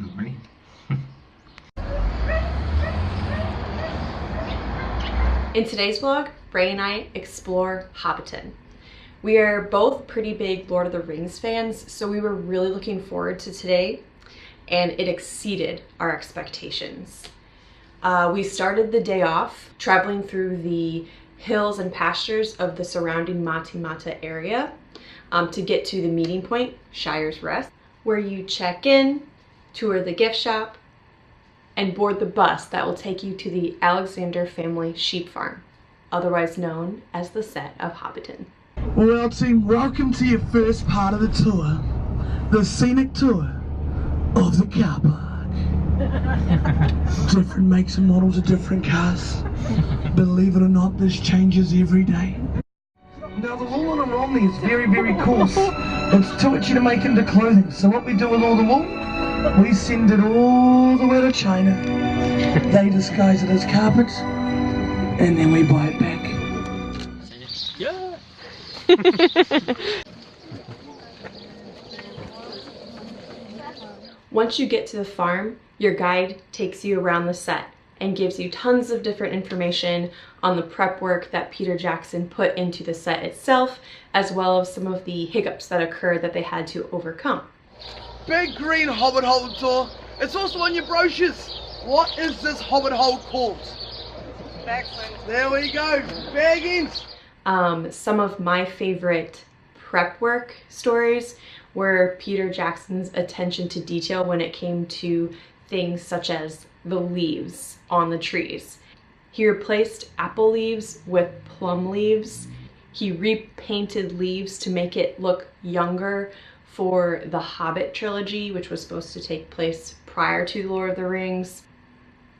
Good morning. In today's vlog, Ray and I explore Hobbiton. We are both pretty big Lord of the Rings fans, so we were really looking forward to today, and it exceeded our expectations. We started the day off traveling through the hills and pastures of the surrounding Mata area to get to the meeting point, Shire's Rest, where you check in, tour the gift shop, and board the bus that will take you to the Alexander family sheep farm, otherwise known as the set of Hobbiton. Well team, welcome to your first part of the tour, the scenic tour of the car park. Different makes and models of different cars. Believe it or not, this changes every day. Now the wool on a Romney is very, very coarse. It's too itchy to make into clothing, so what we do with all the wool, we send it all the way to China. They disguise it as carpet, and then we buy it back. Yeah. Once you get to the farm, your guide takes you around the set and gives you tons of different information on the prep work that Peter Jackson put into the set itself, as well as some of the hiccups that occurred that they had to overcome. Big green hobbit hole tour. It's also on your brochures. What is this hobbit hole called? Backslings. There we go. Baggins. Some of my favorite prep work stories were Peter Jackson's attention to detail when it came to things such as the leaves on the trees. He replaced apple leaves with plum leaves. He repainted leaves to make it look younger for the Hobbit trilogy, which was supposed to take place prior to The Lord of the Rings.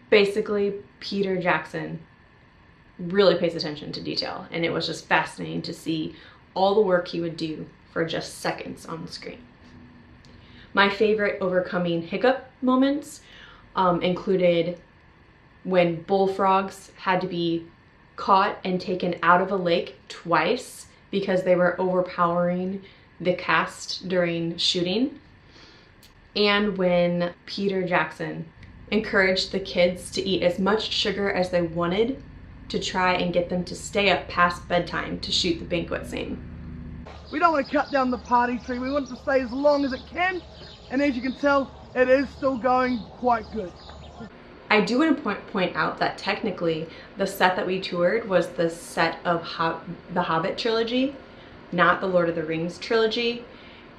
Basically, Peter Jackson really pays attention to detail, and it was just fascinating to see all the work he would do for just seconds on the screen. My favorite overcoming hiccup moments included when bullfrogs had to be caught and taken out of a lake twice because they were overpowering the cast during shooting, and when Peter Jackson encouraged the kids to eat as much sugar as they wanted to try and get them to stay up past bedtime to shoot the banquet scene. We don't want to cut down the party tree. We want it to stay as long as it can. And as you can tell, it is still going quite good. I do want to point out that technically the set that we toured was the set of the Hobbit trilogy, not the Lord of the Rings trilogy,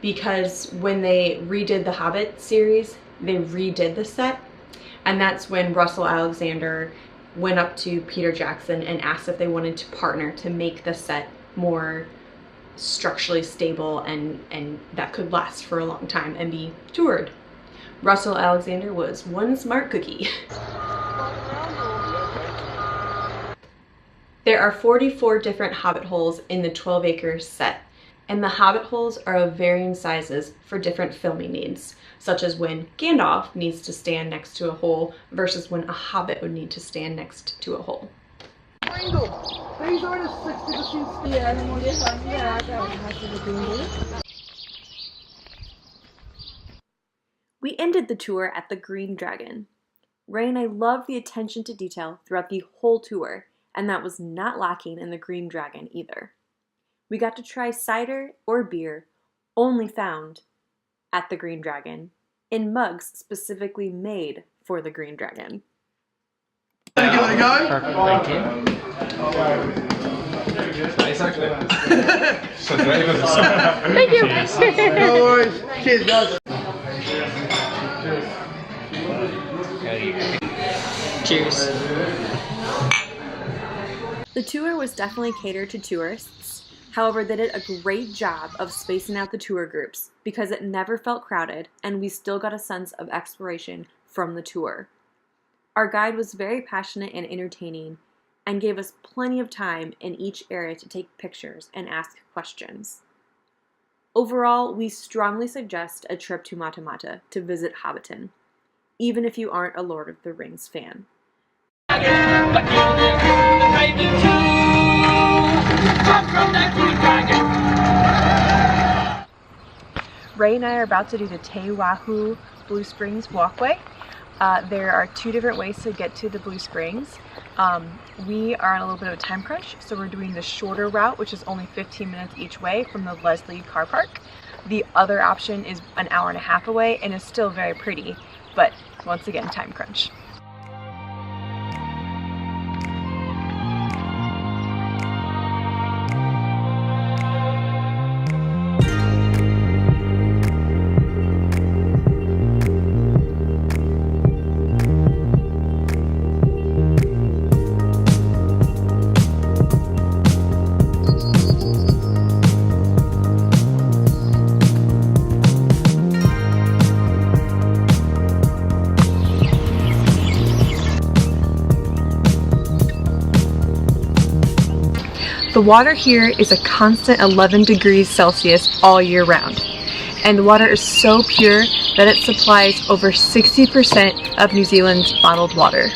because when they redid the Hobbit series, they redid the set, and that's when Russell Alexander went up to Peter Jackson and asked if they wanted to partner to make the set more structurally stable and that could last for a long time and be toured. Russell Alexander was one smart cookie. There are 44 different hobbit holes in the 12-acre set, and the hobbit holes are of varying sizes for different filming needs, such as when Gandalf needs to stand next to a hole versus when a hobbit would need to stand next to a hole. These are in a 60% We ended the tour at the Green Dragon. Ray and I loved the attention to detail throughout the whole tour, and that was not lacking in the Green Dragon either. We got to try cider or beer only found at the Green Dragon in mugs specifically made for the Green Dragon. Give it a go. Thank you. No worries. Cheers, guys. Cheers. The tour was definitely catered to tourists. However, they did a great job of spacing out the tour groups because it never felt crowded and we still got a sense of exploration from the tour. Our guide was very passionate and entertaining and gave us plenty of time in each area to take pictures and ask questions. Overall, we strongly suggest a trip to Mata to visit Hobbiton, even if you aren't a Lord of the Rings fan. Ray and I are about to do the Te Wahoo Blue Springs walkway. There are 2 different ways to get to the Blue Springs. We are on a little bit of a time crunch, so we're doing the shorter route, which is only 15 minutes each way from the Leslie car park. The other option is an hour and a half away and is still very pretty, but once again, time crunch. The water here is a constant 11 degrees Celsius all year round, and the water is so pure that it supplies over 60% of New Zealand's bottled water.